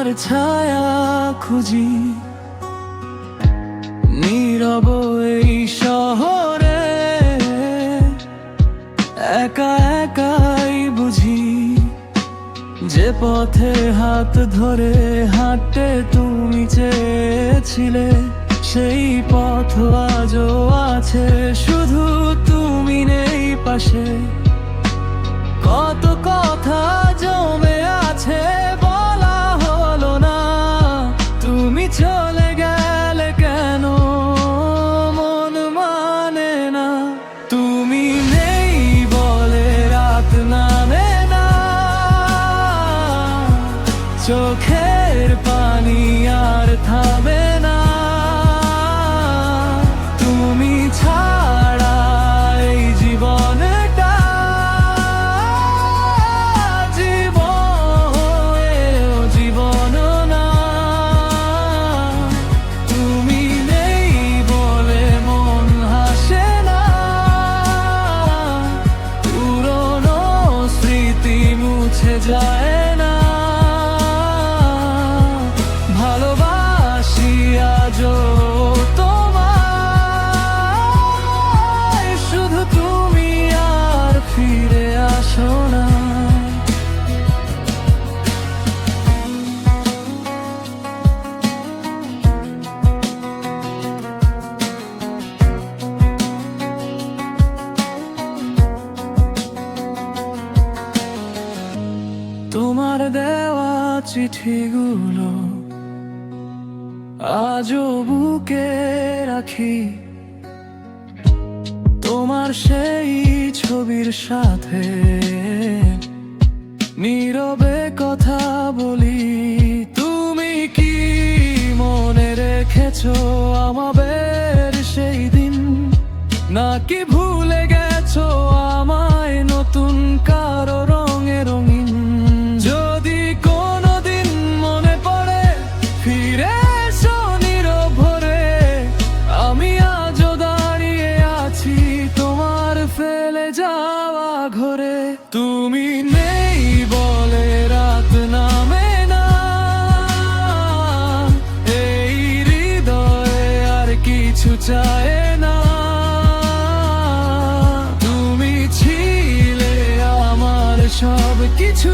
তোমার ছায়া খুঁজি নীরব এই শহরে, একা একাই বুঝি যে পথে হাত ধরে হাঁটতে তুমি চেয়েছিলে, সেই পথ আজও আছে, শুধু তুমি নেই পাশে। কত কথা জমে আছে বলা হলো না, তুমি চলে গেলে কেন মন মানে না। তুমি নেই বলে রাত নামে না, চোখের পানি আর থামে না। তুমি ছাড়া এই জীবনটা জীবন না। তুমি নেই বলে মন হাসে না, পুরনো স্মৃতি মুছে যায় না। ভালোবাসি আজও তোমায়, শুধু তুমি আর ফিরে আসো না। তোমার দেওয়া চিঠিগুলো আজও বুকে রাখি, তোমার সেই ছবির সাথে নীরবে কথা বলি। তুমি কি মনে রেখেছো আমাদের সেই দিন, নাকি ভুলে গেছো আমায় নতুন কারো রঙে রঙিন? যদি কোনোদিন মনে পড়ে ফিরে এসো নীরবে, আমি আজও দাঁড়িয়ে আছি তোমার ফেলে যাওয়া ঘরে। তুমি নেই বলে রাত নামে না, এই হৃদয়ে আর কিছু চায় না। তুমি ছিলে আমার সব কিছু।